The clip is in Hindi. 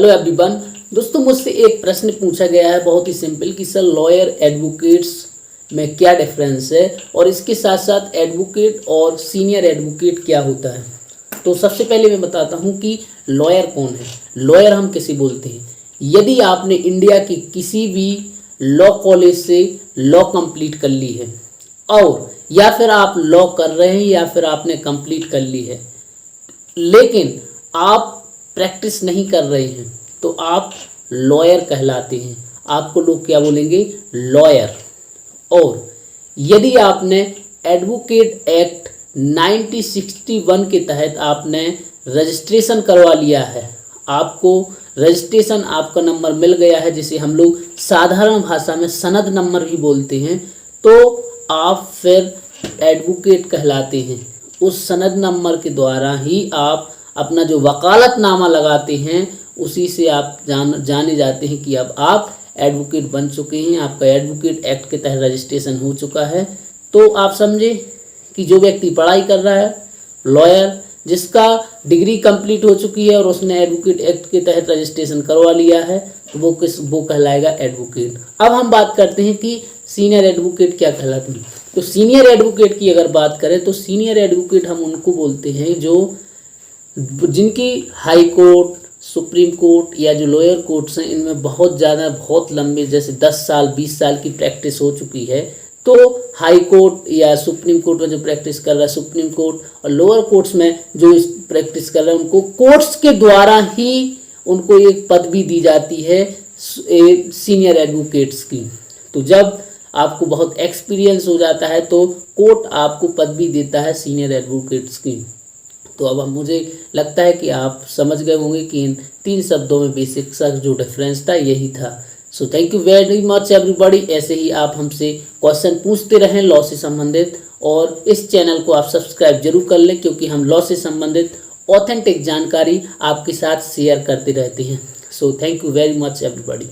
Hello everyone. दोस्तों मुझसे एक प्रश्न पूछा गया है बहुत ही सिंपल कि सर लॉयर एडवोकेट्स में क्या डिफरेंस है और इसके साथ साथ एडवोकेट और सीनियर एडवोकेट क्या होता है। तो सबसे पहले मैं बताता हूं कि लॉयर कौन है। लॉयर हम किसे बोलते हैं? यदि आपने इंडिया की किसी भी लॉ कॉलेज से लॉ कंप्लीट कर ली है और या फिर आप लॉ कर रहे हैं या फिर आपने कंप्लीट कर ली है लेकिन आप प्रैक्टिस नहीं कर रहे हैं तो आप लॉयर कहलाते हैं। आपको लोग क्या बोलेंगे? लॉयर। और यदि आपने एडवोकेट एक्ट 1961 के तहत आपने रजिस्ट्रेशन करवा लिया है, आपको रजिस्ट्रेशन आपका नंबर मिल गया है जिसे हम लोग साधारण भाषा में सनद नंबर भी बोलते हैं, तो आप फिर एडवोकेट कहलाते हैं। उस सनद नंबर के द्वारा ही आप अपना जो वकालतनामा लगाते हैं उसी से आप जाने जाते हैं कि अब आप एडवोकेट बन चुके हैं, आपका एडवोकेट एक्ट के तहत रजिस्ट्रेशन हो चुका है। तो आप समझे कि जो व्यक्ति पढ़ाई कर रहा है लॉयर, जिसका डिग्री कंप्लीट हो चुकी है और उसने एडवोकेट एक्ट के तहत रजिस्ट्रेशन करवा लिया है, तो वो कहलाएगा एडवोकेट। अब हम बात करते हैं कि सीनियर एडवोकेट क्या कहलाते हैं। तो सीनियर एडवोकेट की अगर बात करें तो सीनियर एडवोकेट हम उनको बोलते हैं जिनकी हाई कोर्ट, सुप्रीम कोर्ट या जो लोअर कोर्ट्स हैं इनमें बहुत लंबे जैसे 10 साल 20 साल की प्रैक्टिस हो चुकी है। तो हाई कोर्ट या सुप्रीम कोर्ट में जो प्रैक्टिस कर रहा है सुप्रीम कोर्ट और लोअर कोर्ट्स में जो प्रैक्टिस कर रहा है उनको कोर्ट्स के द्वारा ही उनको एक पदवी दी जाती है सीनियर एडवोकेट्स की। तो जब आपको बहुत एक्सपीरियंस हो जाता है तो कोर्ट आपको पदवी देता है सीनियर एडवोकेट्स की। तो अब मुझे लगता है कि आप समझ गए होंगे कि इन 3 शब्दों में बेसिक सा जो डिफरेंस था यही था। So thank you very much everybody. ऐसे ही आप हमसे क्वेश्चन पूछते रहें लॉ से संबंधित और इस चैनल को आप सब्सक्राइब जरूर कर लें क्योंकि हम लॉ से संबंधित ऑथेंटिक जानकारी आपके साथ शेयर करते रहते हैं। So thank you very much everybody.